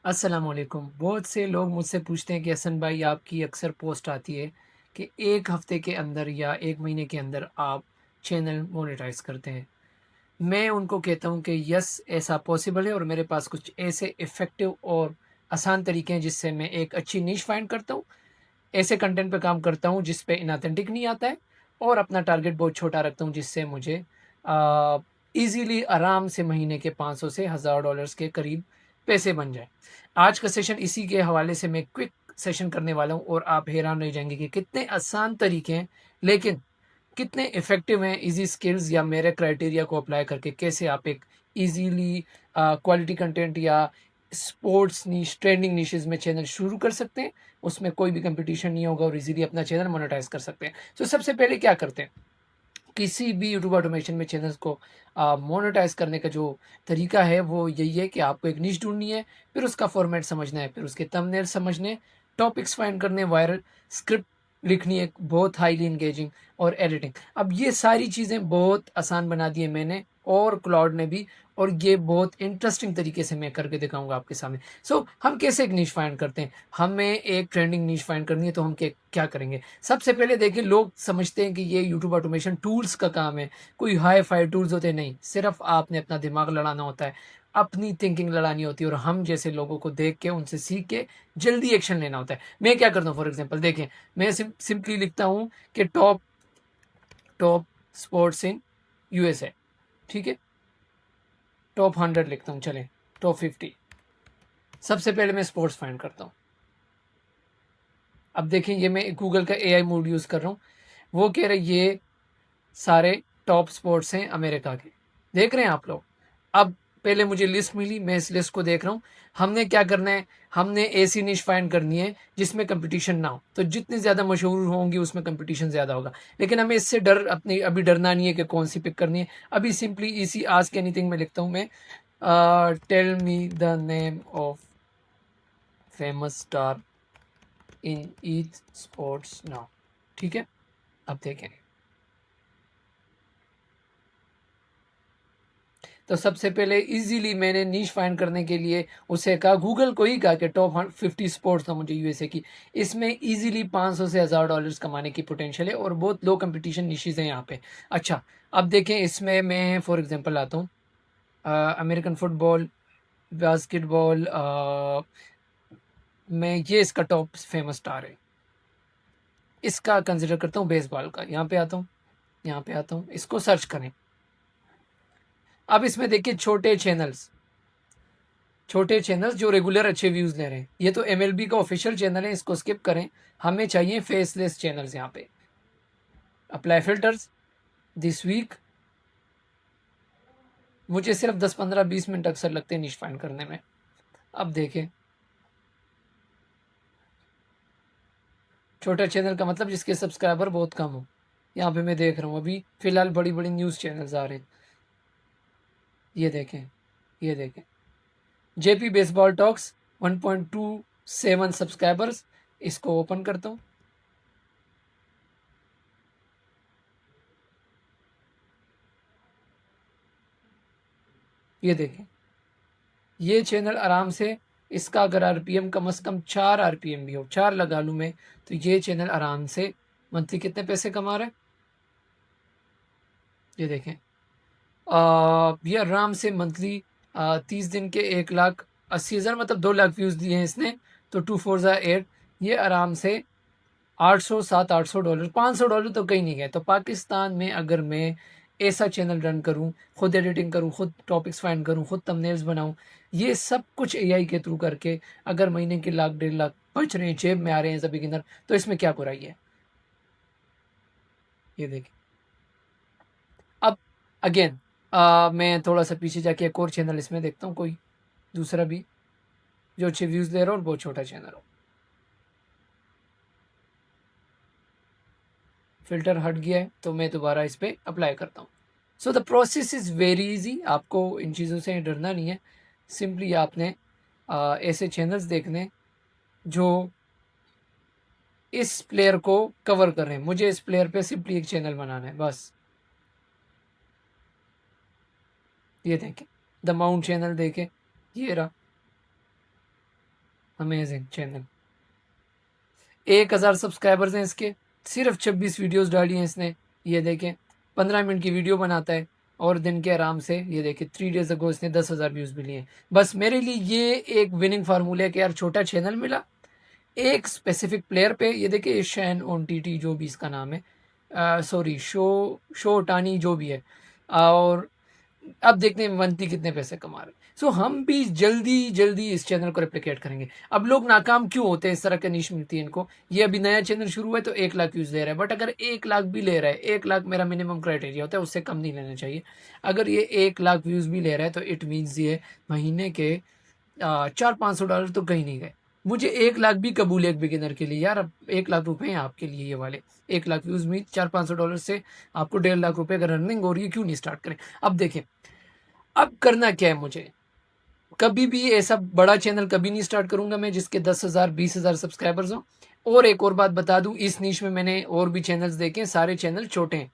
अस्सलाम वालेकुम। बहुत से लोग मुझसे पूछते हैं कि हसन भाई आपकी अक्सर पोस्ट आती है कि 1 हफ़्ते के अंदर या 1 महीने के अंदर आप चैनल मोनेटाइज़ करते हैं। मैं उनको कहता हूँ कि यस ऐसा पॉसिबल है और मेरे पास कुछ ऐसे इफ़ेक्टिव और आसान तरीके हैं जिससे मैं एक अच्छी नीश फाइंड करता हूँ। ऐसे कंटेंट पे काम करता हूँ जिस पे इनऑथेंटिक नहीं आता है और अपना टारगेट बहुत छोटा रखता हूँ जिससे मुझे ईज़िली आराम से महीने के 500 से $1000 के करीब पैसे बन जाएँ। आज का सेशन इसी के हवाले से मैं क्विक सेशन करने वाला हूँ और आप हैरान रह जाएँगे कि कितने आसान तरीके हैं, लेकिन कितने इफ़ेक्टिव हैं ईज़ी स्किल्स या मेरे क्राइटेरिया को अप्लाई करके कैसे आप एक ईज़िली क्वालिटी कंटेंट या स्पोर्ट्स नीश ट्रेंडिंग निशेज़ में चैनल शुरू कर सकते हैं। उसमें कोई भी कॉम्पिटिशन नहीं होगा और ईज़िली अपना चैनल मोनेटाइज़ कर सकते हैं। तो सबसे पहले क्या करते हैं, किसी भी यूट्यूब ऑटोमेशन में चैनल्स को मोनेटाइज़ करने का जो तरीका है वो यही है कि आपको एक निश ढूँढनी है, फिर उसका फॉर्मेट समझना है, फिर उसके थंबनेल समझने हैं, टॉपिक्स फाइंड करने हैं, वायरल स्क्रिप्ट लिखनी है, बहुत हाईली एंगेजिंग और एडिटिंग। अब ये सारी चीज़ें बहुत आसान बना दी है मैंने और क्लाउड ने भी, और ये बहुत इंटरेस्टिंग तरीके से मैं करके दिखाऊँगा आपके सामने। हम कैसे एक निश फाइंड करते हैं? हमें एक ट्रेंडिंग निश फाइंड करनी है तो हम क्या करेंगे? सबसे पहले देखिए, लोग समझते हैं कि ये यूट्यूब ऑटोमेशन टूल्स का काम है, कोई हाई-फाई टूल्स होते हैं, नहीं, सिर्फ़ आपने अपना दिमाग लड़ाना होता है, अपनी थिंकिंग लड़ानी होती है और हम जैसे लोगों को देख के, उनसे सीख के जल्दी एक्शन लेना होता है। मैं क्या करता हूँ, फॉर एग्ज़ाम्पल देखें, मैं सिंपली लिखता हूँ कि top top sports in USA, ठीक है? टॉप 100 लिखता हूँ, चलें, टॉप 50। सबसे पहले मैं स्पोर्ट्स फाइंड करता हूँ। अब देखें, ये मैं गूगल का एआई मोड यूज़ कर रहा हूँ, वो कह रहा है ये सारे टॉप स्पोर्ट्स हैं अमेरिका के। देख रहे हैं आप लोग? अब पहले मुझे लिस्ट मिली, मैं इस लिस्ट को देख रहा हूँ। हमने क्या करना है, हमने ऐसी निश फाइंड करनी है जिसमें कॉम्पिटिशन ना हो। तो जितनी ज़्यादा मशहूर होंगी उसमें कॉम्पिटिशन ज़्यादा होगा। लेकिन हमें इससे अपनी अभी डरना नहीं है कि कौन-सी पिक करनी है। अभी सिंपली इसी आस्क एनीथिंग में लिखता हूँ मैं, tell me the name of famous star in each sports now. ठीक है? अब देखें। तो सबसे पहले इजीली मैंने नीश फाइंड करने के लिए उसे कहा, गूगल को ही कहा कि टॉप 50 स्पोर्ट्स था मुझे यूएसए की। इसमें इजीली 500 से $1000 कमाने की पोटेंशियल है और बहुत लो कंपटीशन निशीज हैं यहाँ पे। अच्छा, अब देखें, इसमें मैं फॉर एग्जांपल आता हूँ, अमेरिकन फुटबॉल, बास्केटबॉल, मैं ये इसका टॉप फेमस स्टार है। इसका कंसिडर करता हूँ बेसबॉल का। यहाँ पे आता हूँ, यहाँ पे आता हूँ, इसको सर्च करें। अब इसमें देखिए छोटे चैनल्स जो रेगुलर अच्छे व्यूज ले रहे हैं। ये तो एमएलबी का ऑफिशियल चैनल है, इसको स्किप करें। हमें चाहिए फेसलेस चैनल्स। यहाँ पे अप्लाई फिल्टर्स, दिस वीक। मुझे सिर्फ 10 15 20 मिनट अक्सर लगते हैं निश फाइंड करने में। अब देखें, छोटा चैनल का मतलब जिसके सब्सक्राइबर बहुत कम हो। यहाँ पे मैं देख रहा हूँ अभी फिलहाल बड़ी बड़ी न्यूज चैनल्स आ रहे हैं। ये देखें, ये देखें, जेपी बेसबॉल टॉक्स, 1.27 सब्सक्राइबर्स। इसको ओपन करता हूँ। ये देखें, ये चैनल आराम से, इसका अगर आरपीएम कम से कम 4 आरपीएम भी हो, 4 लगा लूँ मैं, तो ये चैनल आराम से मंथली कितने पैसे कमा रहा है, ये देखें। ये आराम से मंथली 30 दिन के 1,80,000, मतलब 2 लाख व्यूज़ दिए हैं इसने, तो 2 4 ज़ा 8, ये आराम से 800 $700-800, $500 तो कहीं नहीं गए। तो पाकिस्तान में अगर मैं ऐसा चैनल रन करूँ, खुद एडिटिंग करूँ, खुद टॉपिक्स फाइंड करूँ, खुद थंबनेल्स बनाऊँ, ये सब कुछ एआई के थ्रू करके अगर महीने के लाख 1.5 लाख बच रहे हैं, जेब में आ रहे हैं एज़ अ बिगिनर, तो इसमें क्या बुराई है? ये देखिए। अब अगेन, मैं थोड़ा-सा पीछे जाके एक और चैनल इसमें देखता हूँ, कोई दूसरा भी जो अच्छे व्यूज़ ले रहा हो और बहुत छोटा चैनल हो। फ़िल्टर हट गया है, तो मैं दोबारा इस पे अप्लाई करता हूँ। So the process is very easy, आपको इन चीज़ों से डरना नहीं है। सिंपली आपने ऐसे चैनल्स देखने जो इस प्लेयर को कवर कर रहे हैं। मुझे इस प्लेयर पे सिंपली एक चैनल बनाना है, बस। ये देखें, द माउंट चैनल देखें, ये रहा। अमेजिंग चैनल, 1000 सब्सक्राइबर्स हैं इसके, सिर्फ 26 वीडियोस डाली हैं इसने। ये देखें 15 मिनट की वीडियो बनाता है और दिन के आराम से ये देखें 3 डेज अगो इसने 10,000 व्यूज़ भी लिए हैं। बस मेरे लिए ये एक विनिंग फार्मूला है कि यार छोटा चैनल मिला, एक स्पेसिफिक प्लेयर पे, ये देखिए शैन ऑन टीटी जो भी इसका नाम है, सॉरी शो टानी जो भी है, और अब देखते हैं मंथली कितने पैसे कमा रहे हैं। सो हम भी जल्दी जल्दी इस चैनल को रेप्लिकेट करेंगे। अब लोग नाकाम क्यों होते हैं, इस तरह का नीश मिलती है इनको। ये अभी नया चैनल शुरू हुआ है तो 1 लाख व्यूज ले रहा है, बट अगर 1 लाख भी ले रहा है, 1 लाख मेरा मिनिमम क्राइटेरिया होता है, उससे कम नहीं लेना चाहिए। अगर ये 1 लाख व्यूज भी ले रहा है तो इट मीन्स ये महीने के 400-500 डॉलर तो कहीं नहीं गए। मुझे 1 लाख भी कबूल है एक बिगिनर के लिए यार। अब 1 लाख रुपए हैं आपके लिए ये वाले, 1 लाख व्यूज में 400-500 डॉलर से आपको 1.5 लाख रुपए अगर रनिंग हो रही है, क्यों नहीं स्टार्ट करें। अब देखें अब करना क्या है मुझे, कभी भी ऐसा बड़ा चैनल कभी नहीं स्टार्ट करूंगा मैं जिसके 10,000 20,000 सब्सक्राइबर्स हो। और एक और बात बता दूं, इस निश में मैंने और भी चैनल्स देखे, सारे चैनल छोटे हैं,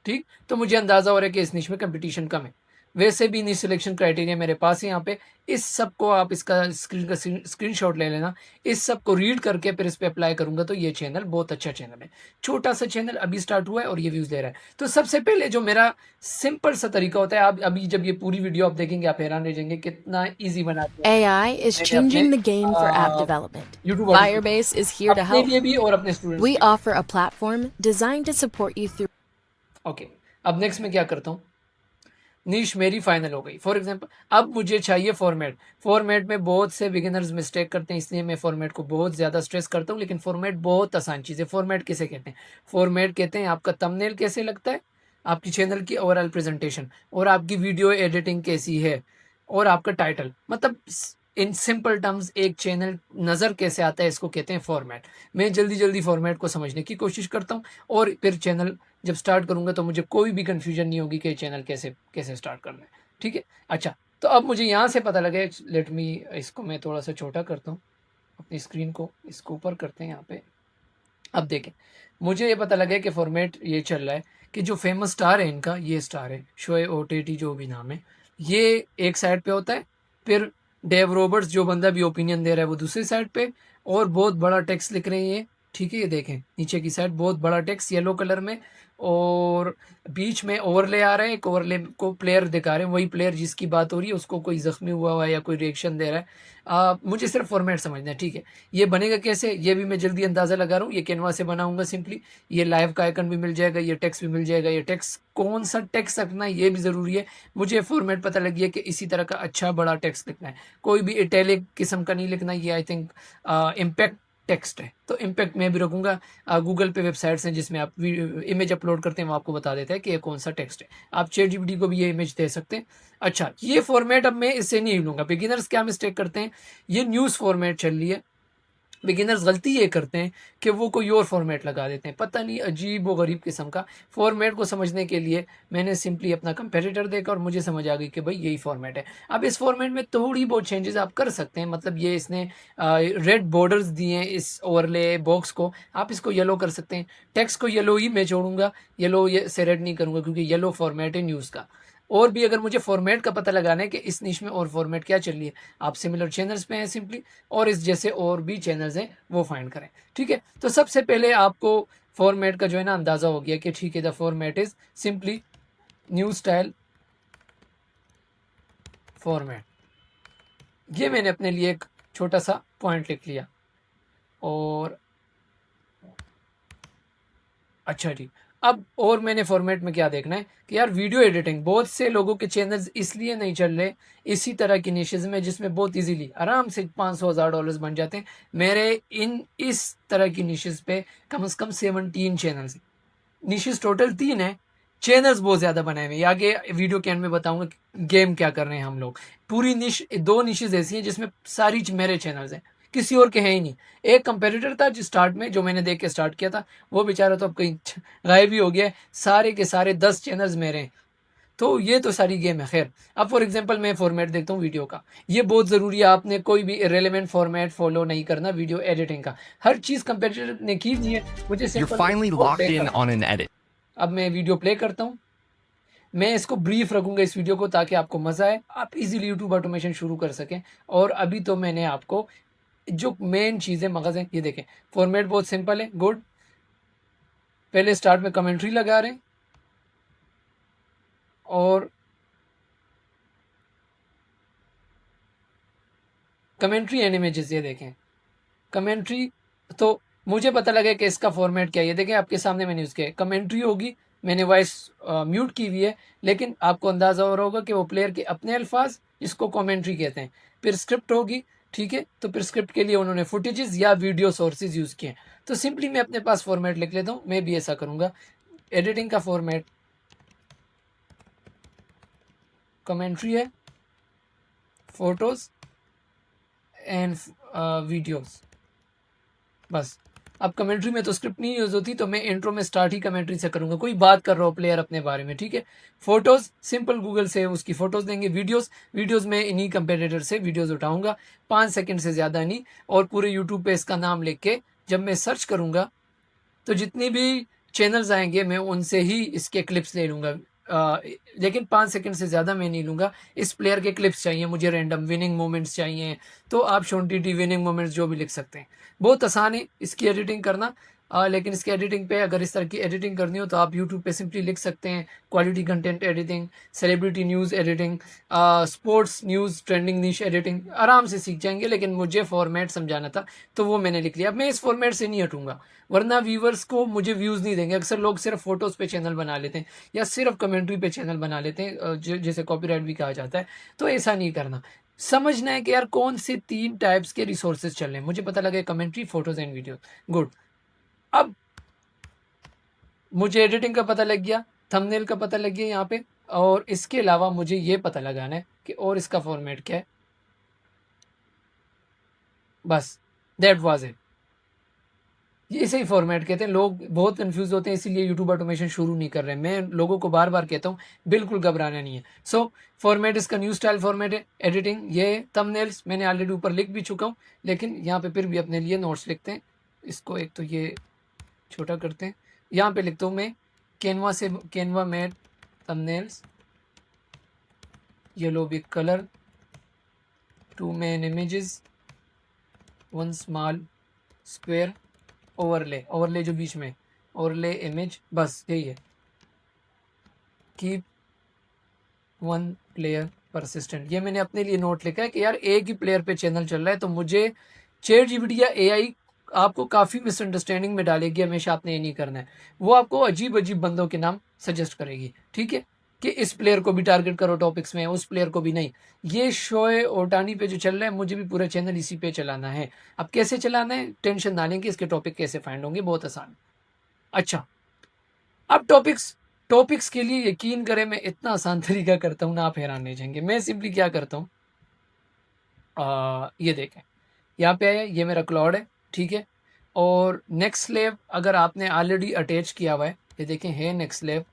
ठीक। तो मुझे अंदाजा हो रहा है कि इस निश में कंपटीशन कम है। वैसे भी निश सिलेक्शन क्राइटेरिया मेरे पास है यहाँ पे। इस सब को आप इसका स्क्रीनशॉट ले लेना, इस सब को रीड करके फिर इस पे अप्लाई करूंगा तो ये चैनल बहुत अच्छा चैनल है। छोटा सा चैनल अभी स्टार्ट हुआ है और ये व्यूज ले रहा है। तो सबसे पहले जो मेरा सिंपल सा तरीका होता है, आप अभी जब ये पूरी वीडियो आप देखेंगे आप हैरान रह जाएंगे कितना ईजी बना दिया AI is मैंने अपने changing the game for app development. YouTube Firebase is here to अपने help. लिए भी और अपने स्टूडेंट्स We के लिए। offer a platform designed to support you through. Okay, अब नेक्स्ट में क्या करता हूँ, नीश मेरी फाइनल हो गई। फॉर एग्जांपल अब मुझे चाहिए फॉर्मेट। फॉर्मेट में बहुत से बिगिनर्स मिस्टेक करते हैं, इसलिए मैं फॉर्मेट को बहुत ज़्यादा स्ट्रेस करता हूँ। लेकिन फॉर्मेट बहुत आसान चीज़ है। फॉर्मेट किसे कहते हैं, फॉर्मेट कहते हैं आपका थंबनेल कैसे लगता है, आपकी चैनल की ओवरऑल प्रेजेंटेशन, और आपकी वीडियो एडिटिंग कैसी है, और आपका टाइटल। मतलब इन सिंपल टर्म्स एक चैनल नज़र कैसे आता है, इसको कहते हैं फॉर्मेट। मैं जल्दी जल्दी फॉर्मेट को समझने की कोशिश करता हूँ और फिर चैनल जब स्टार्ट करूंगा तो मुझे कोई भी कंफ्यूजन नहीं होगी कि चैनल कैसे कैसे स्टार्ट करना है, ठीक है। अच्छा, तो अब मुझे यहाँ से पता लगे, लेट मी इसको मैं थोड़ा सा छोटा करता हूँ, अपनी स्क्रीन को इसको ऊपर करते हैं यहाँ पे। अब देखें, मुझे ये पता लगा कि फॉर्मेट ये चल रहा है कि जो फेमस स्टार है इनका, ये स्टार है शोएब ओटीटी जो भी नाम है, ये एक साइड पे होता है। फिर डेव रॉबर्ट्स जो बंदा भी ओपिनियन दे रहा है वो दूसरी साइड पे, और बहुत बड़ा टेक्स्ट लिख रहे हैं ये, ठीक है। ये देखें नीचे की साइड बहुत बड़ा टेक्स्ट येलो कलर में, और बीच में ओवरले आ रहा है, एक ओवरले को प्लेयर दिखा रहे हैं, वही प्लेयर जिसकी बात हो रही है उसको कोई जख्मी हुआ है या कोई रिएक्शन दे रहा है। मुझे सिर्फ फॉर्मेट समझना है, ठीक है। ये बनेगा कैसे, ये भी मैं जल्दी अंदाज़ा लगा रहा हूँ। ये कैनवा से बनाऊंगा सिंपली, ये लाइव का आइकन भी मिल जाएगा, ये टेक्स्ट भी मिल जाएगा। ये टेक्स्ट कौन सा टेक्स्ट रखना है ये भी ज़रूरी है। मुझे फॉर्मेट पता लग गया कि इसी तरह का अच्छा बड़ा टेक्स्ट लिखना है, कोई भी इटैलिक किस्म का नहीं लिखना। ये आई थिंक इम्पैक्ट टेक्स्ट है, तो इम्पैक्ट मैं भी रखूंगा। गूगल पे वेबसाइट्स हैं जिसमें आप इमेज अपलोड करते हैं, वो आपको बता देता है कि ये कौन सा टेक्स्ट है। आप ChatGPT को भी ये इमेज दे सकते हैं। अच्छा, ये फॉर्मेट अब मैं इससे नहीं लूँगा। बिगिनर्स क्या मिस्टेक करते हैं, ये न्यूज़ फॉर्मेट चल रही है, बिगिनर्स गलती ये करते हैं कि वो कोई और फॉर्मेट लगा देते हैं, पता नहीं अजीब व गरीब किस्म का। फॉर्मेट को समझने के लिए मैंने सिंपली अपना कंपेटिटर देखा और मुझे समझ आ गई कि भाई यही फॉर्मेट है। अब इस फॉर्मेट में थोड़ी बहुत चेंजेस आप कर सकते हैं। मतलब ये इसने रेड बॉर्डर्स दिए हैं इस ओवरले बॉक्स को, आप इसको येलो कर सकते हैं। टेक्स्ट को येलो ही मैं छोड़ूंगा, येलो से रेड नहीं करूँगा क्योंकि येलो फॉर्मेट है न्यूज़ का। और भी अगर मुझे फॉर्मेट का पता लगाना है कि इस निश में और फॉर्मेट क्या चल रही है, आप सिमिलर चैनल्स पे हैं सिंपली, और इस जैसे और भी चैनल्स हैं वो फाइंड करें, ठीक है। तो सबसे पहले आपको फॉर्मेट का जो है ना अंदाज़ा हो गया कि ठीक है, the format is simply news style format. ये मैंने अपने लिए एक छोटा सा पॉइंट लिख लिया। और अच्छा जी, अब और मैंने फॉर्मेट में क्या देखना है कि यार वीडियो एडिटिंग, बहुत से लोगों के चैनल्स इसलिए नहीं चल रहे इसी तरह की निशेज़ में जिसमें बहुत इजीली आराम से 500,000 डॉलर्स बन जाते हैं। मेरे इस तरह की निशेज़ पे कम से कम 17 चैनल्स हैं। निशेज़ टोटल 3 है, चैनल्स बहुत ज़्यादा बनाए हुए हैं। आगे वीडियो के एंड में बताऊंगा गेम क्या कर रहे हैं हम लोग। पूरी निश 2 निशेज़ ऐसी हैं जिसमें सारी मेरे चैनल्स हैं, किसी और के हैं ही नहीं। एक कंपेटिटर था जो स्टार्ट में, जो मैंने देख के स्टार्ट किया था, वो बेचारा तो अब कहीं गायब ही हो गया है। सारे के सारे 10 चैनल्स मेरे हैं। तो ये तो सारी गेम है। खैर, अब फॉर एग्जांपल मैं फॉर्मेट देखता हूँ वीडियो का, ये बहुत ज़रूरी है। आपने कोई भी इरेलेवेंट फॉर्मेट फॉलो नहीं करना वीडियो एडिटिंग का। हर चीज़ कंपेटिटर ने की हुई है, मुझे You're simple finally locked in on an edit. अब मैं वीडियो प्ले करता हूँ। मैं इसको ब्रीफ रखूंगा इस वीडियो को ताकि आपको मज़ा आए, आप इजीली यूट्यूब ऑटोमेशन शुरू कर सकें। और अभी तो मैंने आपको जो मेन चीज़ें मगज़ हैं, ये देखें फॉर्मेट बहुत सिंपल है, गुड। पहले स्टार्ट में कमेंट्री लगा रहे हैं और कमेंट्री एंड इमेजेस, ये देखें कमेंट्री। तो मुझे पता लगा कि इसका फॉर्मेट क्या है, ये देखें आपके सामने मैंने यूज़ किया है, कमेंट्री होगी, मैंने वॉइस म्यूट की हुई है, लेकिन आपको अंदाज़ा हो रहा होगा कि वो प्लेयर के अपने अल्फाज, इसको कमेंट्री कहते हैं। फिर स्क्रिप्ट होगी, ठीक है, तो फिर स्क्रिप्ट के लिए उन्होंने फुटेजेस या वीडियो सोर्सेज यूज़ किए हैं। तो सिंपली मैं अपने पास फॉर्मेट लिख लेता हूँ, मैं भी ऐसा करूँगा। एडिटिंग का फॉर्मेट कमेंट्री है, फोटोज़ एंड वीडियोज़, बस। अब कमेंट्री में तो स्क्रिप्ट नहीं यूज़ होती, तो मैं इंट्रो में स्टार्ट ही कमेंट्री से करूँगा, कोई बात कर रहा हो प्लेयर अपने बारे में, ठीक है। फोटोज़ सिंपल गूगल से उसकी फ़ोटोज़ देंगे। वीडियोज़ में इन्हीं कंपेटिटर से वीडियोज़ उठाऊँगा, 5 सेकंड से ज़्यादा नहीं, और पूरे यूट्यूब पे इसका नाम लिख के जब मैं सर्च करूँगा तो जितनी भी चैनल्स आएँगे मैं उनसे ही इसके क्लिप्स ले लूँगा। लेकिन 5 सेकंड से ज़्यादा मैं नहीं लूँगा। इस प्लेयर के क्लिप्स चाहिए मुझे, रैंडम विनिंग मोमेंट्स चाहिए, तो आप शोनटीटी विनिंग मोमेंट्स जो भी लिख सकते हैं। बहुत आसान है इसकी एडिटिंग करना। लेकिन इसकी एडिटिंग पे अगर इस तरह की एडिटिंग करनी हो तो आप यूट्यूब पे सिंपली लिख सकते हैं quality content editing, celebrity news editing, sports news trending निश एडिटिंग, आराम से सीख जाएँगे। लेकिन मुझे फॉर्मेट समझाना था तो वो मैंने लिख लिया। अब मैं इस फॉर्मेट से नहीं हटूँगा, वरना व्यूअर्स को मुझे व्यूज़ नहीं देंगे। अक्सर लोग सिर्फ फ़ोटोज़ पे चैनल बना लेते हैं या सिर्फ कमेंट्री पे चैनल बना लेते हैं, जिसे कॉपीराइट भी कहा जाता है। तो ऐसा नहीं करना, समझना है कि यार कौन से 3 टाइप्स के रिसोर्सेज चल रहे हैं। मुझे पता लगा commentary, photos and video, good. अब मुझे एडिटिंग का पता लग गया, थंबनेल का पता लग गया यहाँ पे, और इसके अलावा मुझे ये पता लगाना है कि और इसका फॉर्मेट क्या है। बस दैट वाज इट। ये इसे ही फॉर्मेट कहते हैं। लोग बहुत कंफ्यूज होते हैं, इसीलिए यूट्यूब ऑटोमेशन शुरू नहीं कर रहे हैं। मैं लोगों को बार बार कहता हूँ बिल्कुल घबराना नहीं है। सो फॉर्मेट इसका न्यू स्टाइल फॉर्मेट है। एडिटिंग, ये थंबनेल्स मैंने ऑलरेडी ऊपर लिख भी चुका हूँ, लेकिन यहाँ पे फिर भी अपने लिए नोट्स लिखते हैं। इसको एक तो ये छोटा करते हैं, यहाँ पे लिखता हूँ मैं कैनवा में thumbnails, yellow big colour, 2 main images, 1 small square, overlay जो बीच में, ओवरले इमेज, बस यही है। कीप 1 प्लेयर परसिस्टेंट, ये मैंने अपने लिए नोट लिखा है कि यार एक ही प्लेयर पे चैनल चल रहा है। तो मुझे ChatGPT या AI आपको काफ़ी मिसअंडरस्टैंडिंग में डालेगी। हमेशा आपने ये नहीं करना है, वो आपको अजीब अजीब बंदों के नाम सजेस्ट करेगी, ठीक है, कि इस प्लेयर को भी टारगेट करो टॉपिक्स में, उस प्लेयर को भी नहीं। ये शोएब ओटानी पे जो चल रहा है, मुझे भी पूरा चैनल इसी पे चलाना है। अब कैसे चलाना है, टेंशन ना लें कि इसके टॉपिक कैसे फाइंड होंगे, बहुत आसान। अच्छा, अब टॉपिक्स के लिए यकीन करें मैं इतना आसान तरीका करता हूँ ना, आप हैरान नहीं जाएंगे। मैं सिंपली क्या करता हूँ, ये देखें यहाँ पे आया, ये मेरा क्लाउड है, ठीक है। और नेक्स्ट स्लेव अगर आपने ऑलरेडी अटैच किया हुआ है, ये देखें है नेक्स्ट स्लेव,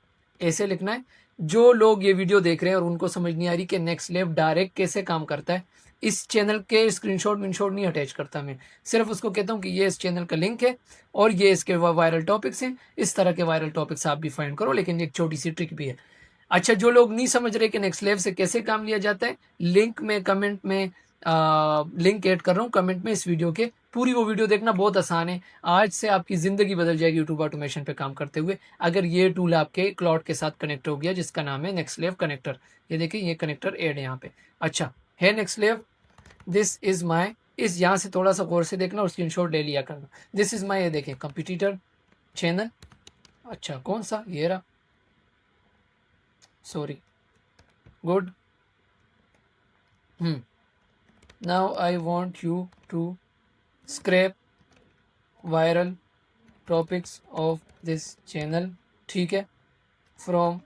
ऐसे लिखना है। जो लोग ये वीडियो देख रहे हैं और उनको समझ नहीं आ रही कि नेक्स्ट स्लेव डायरेक्ट कैसे काम करता है, इस चैनल के स्क्रीनशॉट विनशॉट नहीं अटैच करता मैं, सिर्फ उसको कहता हूँ कि ये इस चैनल का लिंक है और ये इसके वायरल टॉपिक्स हैं। इस तरह के वायरल टॉपिक्स आप भी फाइंड करो, लेकिन एक छोटी सी ट्रिक भी है। अच्छा, जो लोग नहीं समझ रहे कि नेक्स्ट लेव से कैसे काम लिया जाता है, लिंक में कमेंट में लिंक ऐड कर रहा हूँ कमेंट में इस वीडियो के, पूरी वो वीडियो देखना, बहुत आसान है। आज से आपकी ज़िंदगी बदल जाएगी यूट्यूब ऑटोमेशन पे काम करते हुए, अगर ये टूल आपके क्लाउड के साथ कनेक्ट हो गया, जिसका नाम है नेक्स्ट लेव कनेक्टर। ये देखिए ये कनेक्टर ऐड है यहाँ पे। अच्छा है next level, this is my, इस यहाँ से थोड़ा सा गौर से देखना और स्क्रीनशॉट ले लिया करना। दिस इज़ माई, ये देखें कंपिटिटर चैनल। अच्छा कौन सा, ये रहा, sorry, good. Now I want you to scrape viral topics of this channel, ठीक है, from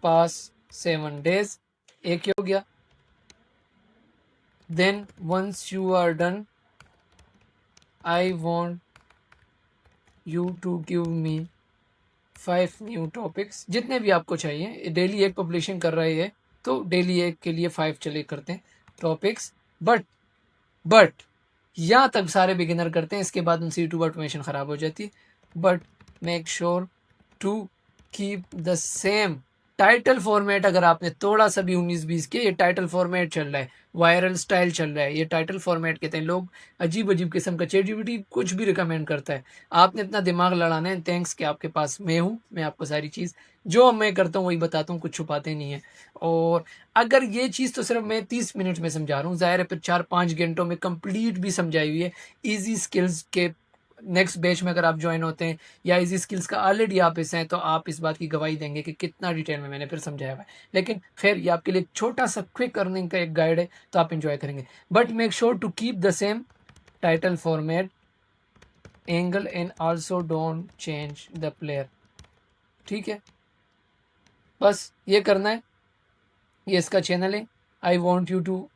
past 7 days। एक हो गया। Then once you are done, I want you to give me 5 new topics, जितने भी आपको चाहिए। डेली एक पब्लिशिंग कर रहे हैं तो डेली एक के लिए 5 चले करते हैं टॉपिक्स। बट यहाँ तक सारे बिगिनर करते हैं, इसके बाद उनसे यूट्यूब ऑटोमेशन ख़राब हो जाती है। But make sure to keep the same title format अगर आपने थोड़ा सा भी 19-20 के, ये टाइटल फॉर्मेट चल रहा है, वायरल स्टाइल चल रहा है, ये टाइटल फॉर्मेट कहते हैं। लोग अजीब-अजीब किस्म का चैटजीपीटी कुछ भी रिकमेंड करता है। आपने अपना दिमाग लड़ाना है, थैंक्स कि आपके पास मैं हूँ, मैं आपको सारी चीज़ जो मैं करता हूँ वही बताता हूँ, कुछ छुपाते नहीं है। और अगर ये चीज़ तो सिर्फ मैं 30 मिनट में समझा रहा हूँ, ज़ाहिर है फिर 4-5 घंटों में कंप्लीट भी समझाई हुई है। ईज़ी स्किल्स के नेक्स्ट बैच में अगर आप जॉइन होते हैं या ईज़ी स्किल्स का ऑलरेडी आप हिस्सा हैं, तो आप इस बात की गवाही देंगे कि कितना डिटेल में मैंने फिर समझाया हुआ है। लेकिन खैर ये आपके लिए एक छोटा-सा क्विक अर्निंग का एक गाइड है, तो आप एन्जॉय करेंगे। But make sure to keep the same title format, angle and also don't change the player. ठीक है? बस ये करना है। ये इसका चैनल है। आई वांट यू टू,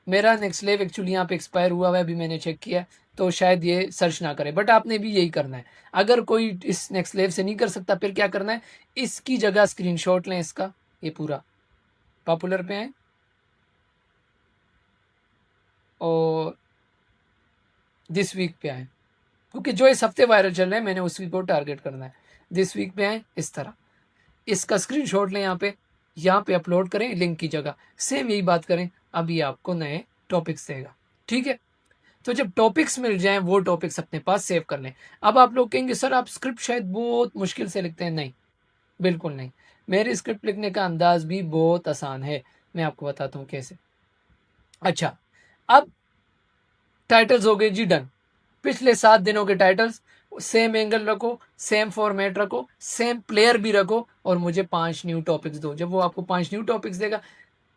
मेरा नेक्स्ट लेव एक्चुअली यहाँ पे एक्सपायर हुआ है, अभी मैंने चेक किया, तो शायद ये सर्च ना करे, बट आपने भी यही करना है। अगर कोई इस नेक्स्ट लेव से नहीं कर सकता, फिर क्या करना है, इसकी जगह स्क्रीनशॉट लें इसका, ये पूरा पॉपुलर पे आए और दिस वीक पे आए, क्योंकि जो इस हफ्ते वायरल चल रहे हैं मैंने उस वीक को टारगेट करना है। दिस वीक पे आए इस तरह, इसका स्क्रीनशॉट लें, यहाँ पे अपलोड करें लिंक की जगह, सेम यही बात करें। अभी आपको नए टॉपिक्स देगा। ठीक है? तो जब टॉपिक्स मिल जाएँ, वो टॉपिक्स अपने पास सेव कर लें। अब आप लोग कहेंगे सर आप स्क्रिप्ट शायद बहुत मुश्किल से लिखते हैं। नहीं, बिल्कुल नहीं। मेरी स्क्रिप्ट लिखने का अंदाज़ भी बहुत आसान है। मैं आपको बताता हूँ कैसे। अच्छा, अब टाइटल्स हो गए जी डन। पिछले 7 दिनों के टाइटल्स, सेम एंगल रखो, सेम फॉर्मेट रखो, सेम प्लेयर भी रखो और मुझे 5 न्यू टॉपिक्स दो। जब वो आपको 5 न्यू टॉपिक्स देगा,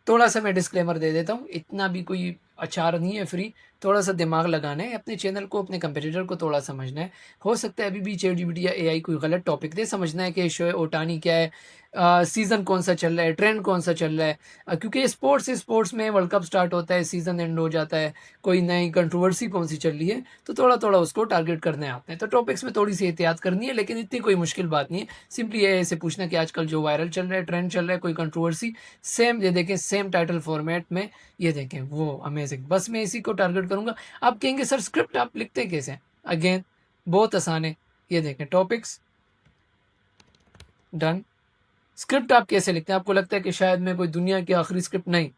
थोड़ा-सा मैं डिस्क्लेमर दे देता हूँ, इतना भी कोई अचार नहीं है फ्री, थोड़ा-सा दिमाग लगाना है, अपने चैनल को, अपने कंपैरेटर को थोड़ा समझना है। हो सकता है अभी भी चैटजीपीटी या एआई कोई गलत टॉपिक दे, समझना है कि शोएब ओहतानी क्या है, सीज़न कौन-सा चल रहा है, ट्रेंड कौन-सा चल रहा है। क्योंकि स्पोर्ट्स में वर्ल्ड कप स्टार्ट होता है, सीज़न एंड हो जाता है, कोई नई कंट्रोवर्सी कौन-सी चल रही है, तो थोड़ा-थोड़ा उसको टारगेट करना है आपने। तो टॉपिक्स में थोड़ी-सी एहतियात करनी है, लेकिन इतनी कोई मुश्किल बात नहीं है। सिंपली एआई से पूछना कि आजकल जो वायरल चल रहा है, ट्रेंड चल रहा है, कोई कंट्रोवर्सी, सेम ये देखें, सेम टाइटल फॉर्मेट में ये देखें, वो अमेजिंग। बस मैं इसी को टारगेट करूँगा। आप कहेंगे सर स्क्रिप्ट आप लिखते कैसे हैं? अगेन बहुत आसान है। ये देखें टॉपिक्स, डन। स्क्रिप्ट आप कैसे लिखते हैं? आपको लगता है कि शायद मैं कोई दुनिया की आखिरी स्क्रिप्ट, नहीं।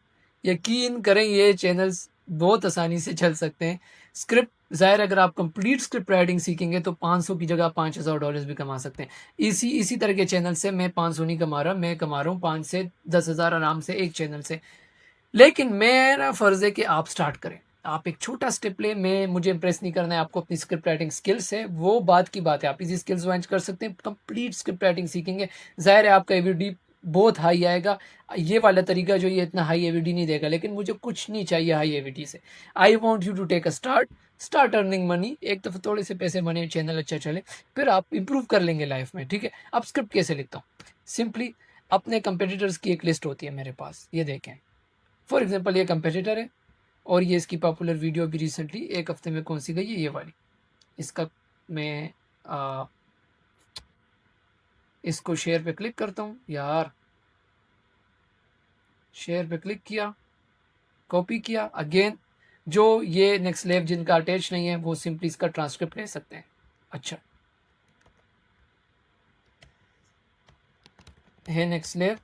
यकीन करें ये चैनल्स बहुत आसानी से चल सकते हैं। स्क्रिप्ट ज़ाहिर है, अगर आप कंप्लीट स्क्रिप्ट राइटिंग सीखेंगे तो 500 की जगह $5000 भी कमा सकते हैं। इसी तरह के चैनल से मैं 500 नहीं कमा रहा, मैं कमा रहा हूँ 5 से 10,000 आराम से एक चैनल से। लेकिन मेरा फ़र्ज़ है कि आप स्टार्ट करें। आप एक छोटा स्टेप लें। मुझे इम्प्रेस नहीं करना है आपको, अपनी स्क्रिप्ट राइटिंग स्किल्स है, वो बात की बात है। आप इज़ी स्किल्स लॉन्च कर सकते हैं, कंप्लीट स्क्रिप्ट राइटिंग सीखेंगे, ज़ाहिर है आपका एवीडी बहुत हाई आएगा। ये वाला तरीका जो ये इतना हाई एवीडी नहीं देगा, लेकिन मुझे कुछ नहीं चाहिए हाई एवीडी से। I want you to take a start earning money. एक दफ़ा थोड़े से पैसे बने, चैनल अच्छा चले, फिर आप इम्प्रूव कर लेंगे लाइफ़ में, ठीक है? अब स्क्रिप्ट कैसे लिखता हूँ? सिंपली अपने कंपीटिटर्स की एक लिस्ट होती है मेरे पास, ये देखें। फॉर एग्जांपल ये कंपेटिटर है और ये इसकी पॉपुलर वीडियो भी रिसेंटली 1 हफ्ते में कौन सी गई है, ये वाली। इसका मैं इसको शेयर पे क्लिक करता हूँ यार, शेयर पे क्लिक किया, कॉपी किया। अगेन जो ये नेक्स्ट लेव जिनका अटैच नहीं है वो सिंपली इसका ट्रांसक्रिप्ट ले सकते हैं। अच्छा है next level,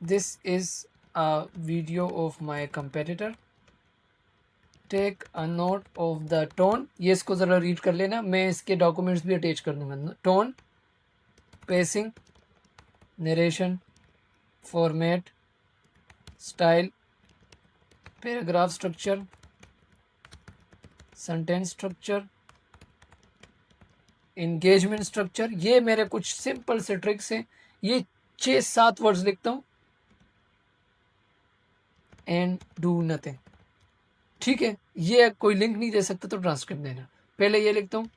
this is a video of my competitor, take a note of the tone. ये इसको ज़रा रीड कर लेना, मैं इसके डॉक्यूमेंट्स भी अटैच कर दूंगा। Tone, pacing, narration, format, style, paragraph structure, sentence structure, engagement structure. ये मेरे कुछ सिंपल से ट्रिक्स हैं। ये 6-7 वर्ड्स लिखता हूँ, एंड डू नथिंग। ठीक है, ये कोई लिंक नहीं दे सकता तो ट्रांसक्रिप्ट देना। पहले ये लिखता हूँ,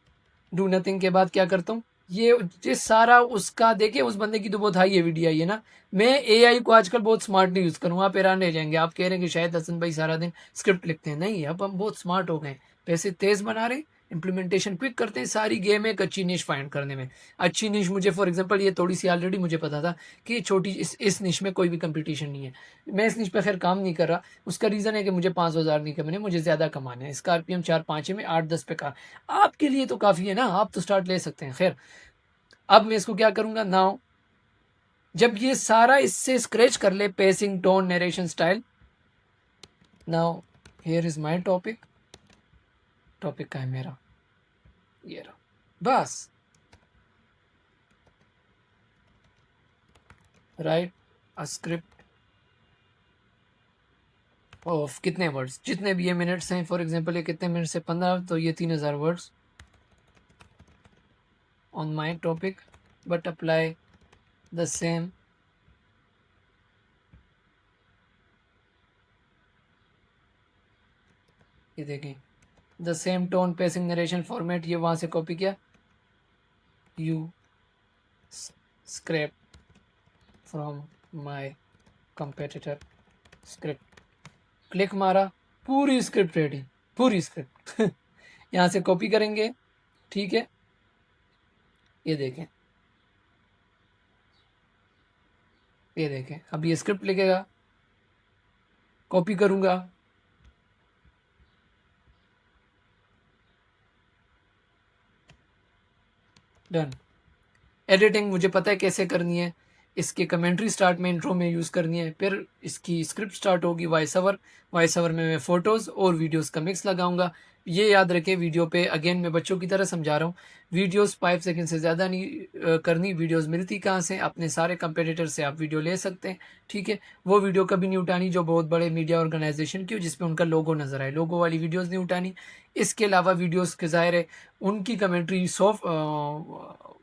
डू नथिंग के बाद क्या करता हूँ, ये सारा उसका देखिए, उस बंदे की तो बहुत हाई एवीडी आई है ना। मैं एआई को आजकल बहुत स्मार्टली यूज़ करूँ, आप हैरान रह जाएंगे। आप कह रहे हैं कि शायद हसन भाई सारा दिन स्क्रिप्ट लिखते हैं। नहीं, अब हम बहुत स्मार्ट हो गए, पैसे तेज़ बना रहे, इंप्लीमेंटेशन क्विक करते हैं। सारी गेम है एक अच्छी निश फाइंड करने में। अच्छी निश मुझे फॉर एग्जांपल ये थोड़ी सी ऑलरेडी मुझे पता था कि छोटी इस निश में कोई भी कंपटीशन नहीं है। मैं इस निश पे खैर काम नहीं कर रहा, उसका रीज़न है कि मुझे 5,000 नहीं कमाने, मुझे ज़्यादा कमाने हैं। इसका आरपीएम 4-5 है, मैं 8-10 पे का, आपके लिए तो काफ़ी है ना, आप तो स्टार्ट ले सकते हैं। खैर अब मैं इसको क्या करूँगा, नाउ जब ये सारा इससे स्क्रैच कर ले, pacing, tone, narration style, now here is my topic. Topic का है मेरा, ये रहा, बस राइट अ स्क्रिप्ट ऑफ कितने वर्ड्स, जितने भी ये मिनट्स हैं, फॉर एग्जांपल ये कितने मिनट्स से 15, तो ये 3000 words on my topic, but apply the same ये देखें, the same tone, pacing, narration, format, ये वहां से कॉपी किया, you scrap from my competitor script, click मारा, पूरी स्क्रिप्ट रेडी, पूरी स्क्रिप्ट यहाँ से कॉपी करेंगे, ठीक है, ये देखें, ये देखें, अब ये स्क्रिप्ट लिखेगा, कॉपी करूंगा, डन। एडिटिंग मुझे पता है कैसे करनी है, इसकी कमेंट्री स्टार्ट में इंट्रो में यूज़ करनी है, फिर इसकी स्क्रिप्ट स्टार्ट होगी वॉइस ओवर, वॉइस ओवर में मैं फ़ोटोज़ और वीडियोस का मिक्स लगाऊंगा। ये याद रखें, वीडियो पे अगेन मैं बच्चों की तरह समझा रहा हूँ, वीडियोस 5 सेकंड से ज़्यादा नहीं करनी। वीडियोस मिलती कहाँ से, अपने सारे कंपेटिटर से आप वीडियो ले सकते हैं, ठीक है। वो वीडियो कभी नहीं उठानी जो बहुत बड़े मीडिया ऑर्गेनाइजेशन की हो, जिसपे उनका लोगो नज़र आए, लोगो वाली वीडियोज़ नहीं उठानी। इसके अलावा वीडियोज़ के ज़ाहिर है उनकी कमेंट्री सॉफ्ट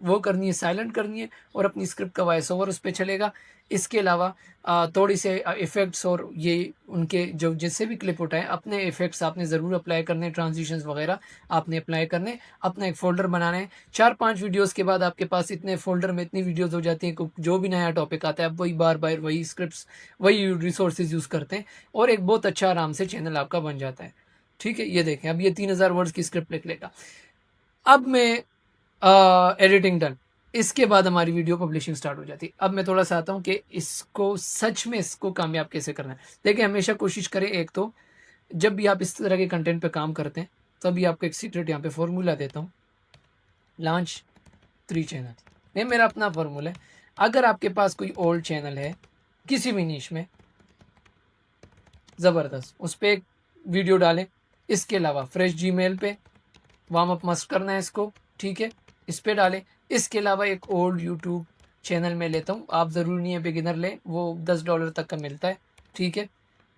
वो करनी है, साइलेंट करनी है, और अपनी स्क्रिप्ट का वॉइस ओवर उस पर चलेगा। इसके अलावा थोड़ी से इफ़ेक्ट्स और ये उनके जो जिससे भी क्लिप उठाएं, अपने इफ़ेक्ट्स आपने ज़रूर अप्लाई करने, ट्रांजिशंस वगैरह आपने अप्लाई करने, अपना एक फ़ोल्डर बनाना है। 4-5 वीडियोस के बाद आपके पास इतने फ़ोल्डर में इतनी वीडियोस हो जाती हैं कि जो भी नया टॉपिक आता है आप वही बार-बार वही स्क्रिप्ट्स, वही रिसोर्सेज़ यूज़ करते हैं, और एक बहुत अच्छा आराम से चैनल आपका बन जाता है, ठीक है। ये देखें, अब ये 3000 वर्ड्स की स्क्रिप्ट लिख लेगा। अब मैं एडिटिंग डन, इसके बाद हमारी वीडियो पब्लिशिंग स्टार्ट हो जाती है। अब मैं थोड़ा सा आता हूँ कि इसको सच में इसको कामयाब कैसे करना है। देखिए, हमेशा कोशिश करें, एक तो जब भी आप इस तरह के कंटेंट पे काम करते हैं, तभी आपको एक सीक्रेट यहाँ पे फॉर्मूला देता हूँ, लॉन्च 3 चैनल। ये मेरा अपना फॉर्मूला है। अगर आपके पास कोई ओल्ड चैनल है किसी भी नीश में, ज़बरदस्त, उस पर एक वीडियो डालें। इसके अलावा फ्रेश जीमेल पे वार्म अप मस्ट करना है इसको, ठीक है, इस पे डालें। इसके अलावा एक ओल्ड यूट्यूब चैनल में लेता हूँ, आप ज़रूरी नहीं है बिगिनर लें, वो $10 तक का मिलता है, ठीक है।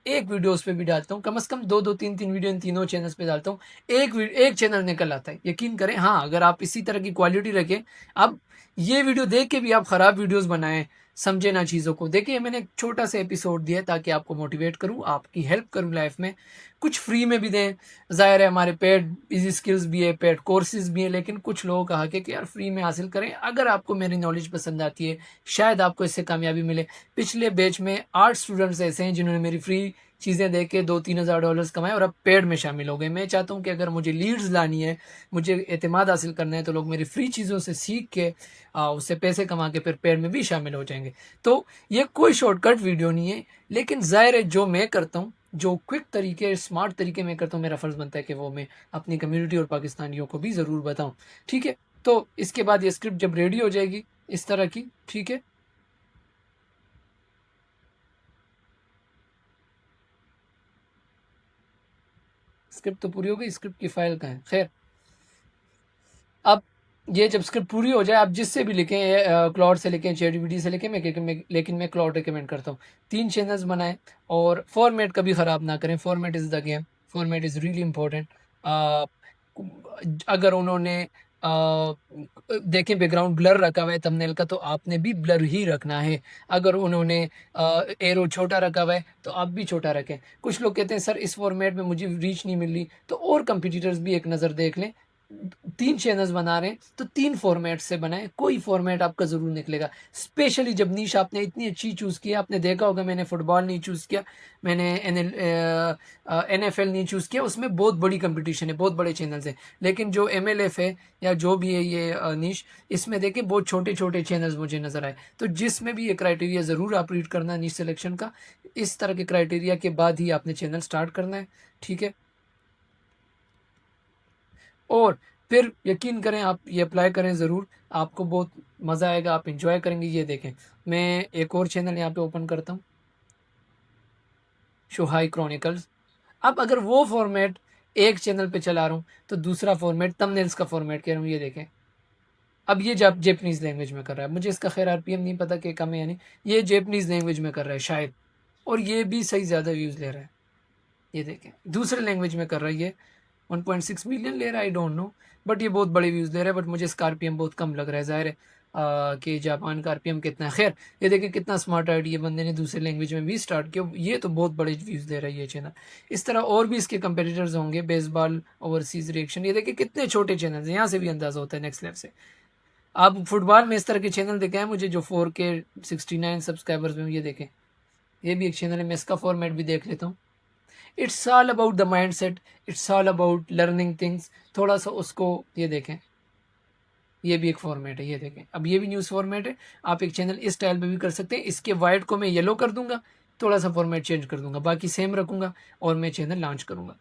एक वीडियो उस पे भी डालता हूँ, कम से कम 2-2 3-3 वीडियो इन तीनों चैनल्स पे डालता हूँ। एक चैनल निकल आता है, यकीन करें। हाँ, अगर आप इसी तरह की क्वालिटी रखें, अब ये वीडियो देख के भी आप ख़राब वीडियोज़ बनाएँ, समझे ना चीज़ों को। देखिए, मैंने एक छोटा सा एपिसोड दिया है ताकि आपको मोटिवेट करूँ, आपकी हेल्प करूँ लाइफ में, कुछ फ्री में भी दें। ज़ाहिर है हमारे पेड इजी स्किल्स भी है, पेड कोर्सेज़ भी हैं, लेकिन कुछ लोगों का हक है कि यार फ्री में हासिल करें। अगर आपको मेरी नॉलेज पसंद आती है, शायद आपको इससे कामयाबी मिले। पिछले बैच में 8 स्टूडेंट्स ऐसे हैं जिन्होंने मेरी फ्री चीज़ें दे के $2-3 हज़ार कमाए और अब पेड में शामिल हो गए। मैं चाहता हूँ कि अगर मुझे लीड्स लानी है, मुझे एतमाद हासिल करना है, तो लोग मेरी फ्री चीज़ों से सीख के उससे पैसे कमा के फिर पेड में भी शामिल हो जाएंगे। तो ये कोई शॉर्टकट वीडियो नहीं है, लेकिन ज़ाहिर है जो मैं करता हूँ, जो क्विक तरीके, स्मार्ट तरीके में करता हूँ, मेरा फ़र्ज़ बनता है कि वो मैं अपनी कम्युनिटी और पाकिस्तानियों को भी ज़रूर बताऊँ, ठीक है। तो इसके बाद ये स्क्रिप्ट जब रेडी हो जाएगी इस तरह की, ठीक है, स्क्रिप्ट तो पूरी हो गई, स्क्रिप्ट की फाइल कहाँ है, खैर। अब ये जब स्क्रिप्ट पूरी हो जाए, आप जिससे भी लिखें, क्लाउड से लिखें, चैटजीपीटी से लिखें, लेकिन मैं क्लाउड रिकमेंड करता हूँ। 3 चैनल्स बनाएं, और फॉर्मेट कभी ख़राब ना करें, format is the game, format is really important. अगर उन्होंने देखें बैकग्राउंड ब्लर रखा हुआ है थंबनेल का, तो आपने भी ब्लर ही रखना है। अगर उन्होंने एरो छोटा रखा हुआ है, तो आप भी छोटा रखें। कुछ लोग कहते हैं सर इस फॉर्मेट में मुझे रीच नहीं मिल रही, तो और कंपटीटर्स भी एक नज़र देख लें। 3 चैनल्स बना रहे हैं तो 3 फॉर्मेट से बनाएं, कोई फॉर्मेट आपका ज़रूर निकलेगा। स्पेशली जब नीश आपने इतनी अच्छी चूज़ की है, आपने देखा होगा मैंने फुटबॉल नहीं चूज़ किया, मैंने NFL नहीं चूज़ किया, उसमें बहुत बड़ी कंपटीशन है, बहुत बड़े चैनल्स हैं। लेकिन जो MLF है या जो भी है ये नीश, इसमें देखें बहुत छोटे-छोटे चैनल्स मुझे नज़र आए। तो जिसमें भी ये क्राइटेरिया ज़रूर आप रीड करना नीश सिलेक्शन का, इस तरह के क्राइटेरिया के बाद ही आपने चैनल स्टार्ट करना है, ठीक है। और फिर यकीन करें आप ये अप्लाई करें ज़रूर, आपको बहुत मज़ा आएगा, आप एन्जॉय करेंगे। ये देखें, मैं एक और चैनल यहाँ पे ओपन करता हूँ, शोहाई क्रॉनिकल्स। अब अगर वो फ़ॉर्मेट एक चैनल पे चला रहा हूँ, तो दूसरा फ़ॉर्मेट थंबनेल्स का फ़ॉर्मेट कह रहा हूँ, ये देखें। अब ये जापानीज़ लैंग्वेज में कर रहा है। मुझे इसका ख़ैर आरपीएम नहीं पता कि कम है या नहीं। ये जापानीज़ लैंग्वेज में कर रहा है शायद, और ये भी सही ज़्यादा व्यूज़ ले रहा है। ये देखें, दूसरे लैंग्वेज में कर रहा है ये, 1.6 मिलियन ले रहा है, आई डोंट नो, बट ये बहुत बड़े व्यूज़ ले रहा है। बट मुझे इसका आरपीएम बहुत कम लग रहा है। ज़ाहिर है कि जापान का आरपीएम कितना है। ख़ैर, ये देखें कितना स्मार्ट आइडिया बंदे ने दूसरे लैंग्वेज में भी स्टार्ट किया। ये तो बहुत बड़े व्यूज़ ले रहा है ये चैनल। इस तरह और भी इसके कंपेटिटर्स होंगे, बेसबॉल ओवरसीज़ रिएक्शन। ये देखिए कितने छोटे चैनल्स हैं, यहाँ से भी अंदाज़ा होता है नेक्स्ट लेवल से। आप फुटबॉल में इस तरह के चैनल दिखाएँ मुझे जो 4K 69 सब्सक्राइबर्स में, ये देखें, ये भी एक चैनल है। मैं इसका फॉर्मेट भी देख लेता हूँ। It's all about the mindset, it's all about learning things. थोड़ा सा उसको, ये देखें, ये भी एक फॉर्मेट है, ये देखें। अब ये भी न्यूज़ फॉर्मेट है। आप एक चैनल इस स्टाइल में भी कर सकते हैं। इसके वाइट को मैं येलो कर दूंगा, थोड़ा सा फॉर्मेट चेंज कर दूंगा, बाकी सेम रखूंगा और मैं चैनल लॉन्च करूंगा।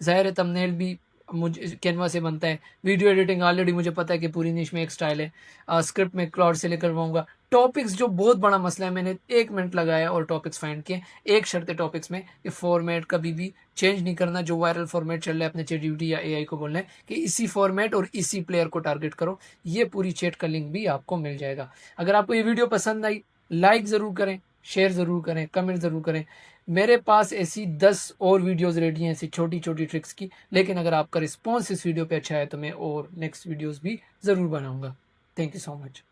ज़ाहिर है थंबनेल भी मुझे कैनवा से बनता है। वीडियो एडिटिंग ऑलरेडी मुझे पता है कि पूरी निश में एक स्टाइल है। स्क्रिप्ट में क्लाउड से लेकर करवाऊंगा। टॉपिक्स जो बहुत बड़ा मसला है, मैंने 1 मिनट लगाया और टॉपिक्स फाइंड किए। एक शर्त है टॉपिक्स में कि फॉर्मेट कभी भी चेंज नहीं करना। जो वायरल फॉर्मेट चल रहा है, अपने चैटजीपीटी या एआई को बोलना है कि इसी फॉर्मेट और इसी प्लेयर को टारगेट करो। ये पूरी चैट का लिंक भी आपको मिल जाएगा। अगर आपको ये वीडियो पसंद आई, लाइक ज़रूर करें, शेयर ज़रूर करें, कमेंट ज़रूर करें। मेरे पास ऐसी 10 और वीडियोस रेडी हैं ऐसी छोटी छोटी ट्रिक्स की। लेकिन अगर आपका रिस्पॉन्स इस वीडियो पे अच्छा है तो मैं और नेक्स्ट वीडियोस भी ज़रूर बनाऊंगा। Thank you so much.